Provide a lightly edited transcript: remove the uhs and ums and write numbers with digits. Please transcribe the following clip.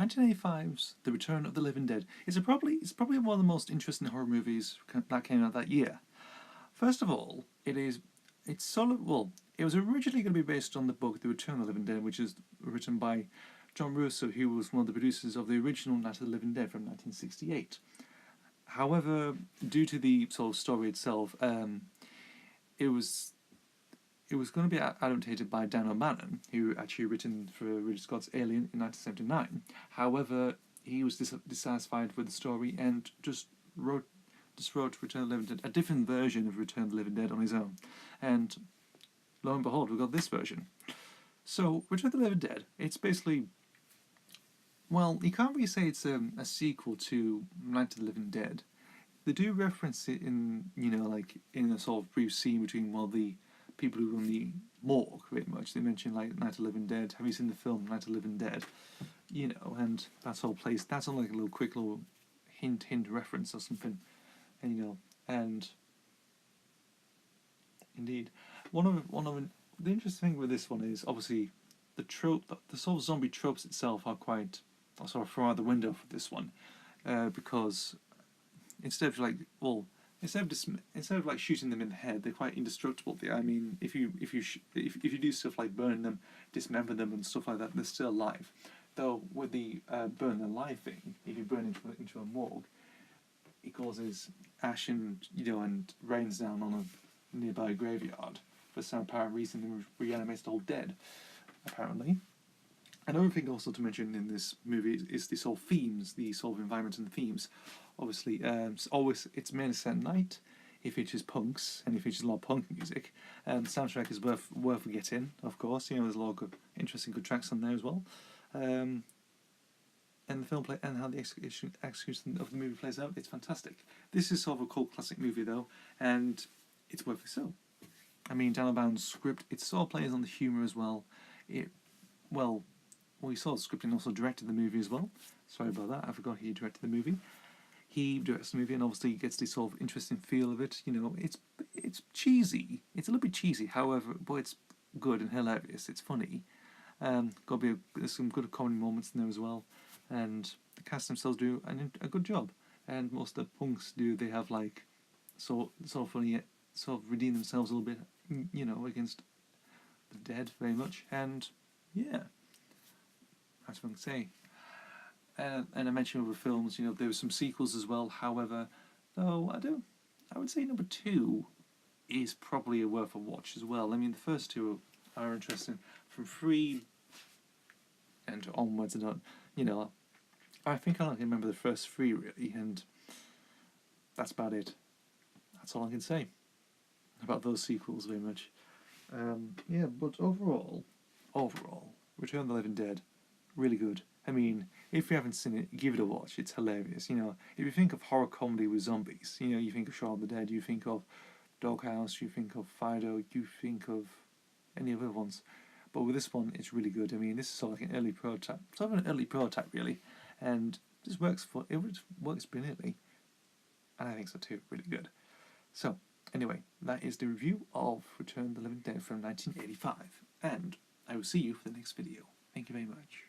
1985's The Return of the Living Dead is probably one of the most interesting horror movies that came out that year. First of all, it's solid. Well, it was originally going to be based on the book The Return of the Living Dead, which is written by John Russo, who was one of the producers of the original Night of the Living Dead from 1968. However, due to the sort of story itself, it was going to be adapted by Dan O'Bannon, who actually written for Ridley Scott's Alien in 1979. However, he was dissatisfied with the story and just wrote Return of the Living Dead, a different version of Return of the Living Dead on his own. And lo and behold, we've got this version. So, Return of the Living Dead, it's basically, well, you can't really say it's a sequel to Night of the Living Dead. They do reference it in, like, in a sort of brief scene between, well, the people who run the morgue, pretty much. They mention, like, Night of the Living Dead. Have you seen the film Night of the Living Dead? And that's all placed. That's all like a little quick little hint reference or something. And indeed, one of the interesting thing with this one is obviously the trope, the sort of zombie tropes itself are quite sort of thrown out the window for this one, because instead of like shooting them in the head, they're quite indestructible. I mean, if you do stuff like burn them, dismember them, and stuff like that, they're still alive. Though with the burn alive thing, if you burn into a morgue, it causes ash and rains down on a nearby graveyard for some apparent reason and reanimates the whole dead, apparently. Another thing also to mention in this movie is the sort of themes, the sort of environment and the themes. Obviously, it's mainly set at night. It features punks and it features a lot of punk music. The soundtrack is worth getting, of course. There's a lot of interesting good tracks on there as well. And the film and how the execution of the movie plays out, it's fantastic. This is sort of a cult classic movie though, and it's worth it so. I mean, Dan O'Bannon's script, it sort of plays on the humour as well. He saw the script and also directed the movie as well. Sorry about that, I forgot he directed the movie. He directs the movie and obviously gets this sort of interesting feel of it. It's cheesy. It's a little bit cheesy, however, but it's good and hilarious. It's funny. There's some good comedy moments in there as well. And the cast themselves do a good job. And most of the punks they have like sort of funny, sort of redeem themselves a little bit, against the dead very much. And yeah, that's what I can say. And I mentioned other films, there were some sequels as well. However, though I would say number 2 is probably worth a watch as well. I mean, the first two are interesting. From 3 and onwards, I think I only remember the first 3 really, and that's about it. That's all I can say about those sequels very much. But overall, Return of the Living Dead, really good. I mean, if you haven't seen it, give it a watch. It's hilarious. If you think of horror comedy with zombies, you think of Shaun of the Dead, you think of Doghouse, you think of Fido, you think of any other ones. But with this one, it's really good. I mean, this is sort of like an early prototype, really, and it works brilliantly, and I think so too. Really good. So, anyway, that is the review of Return of the Living Dead from 1985, and I will see you for the next video. Thank you very much.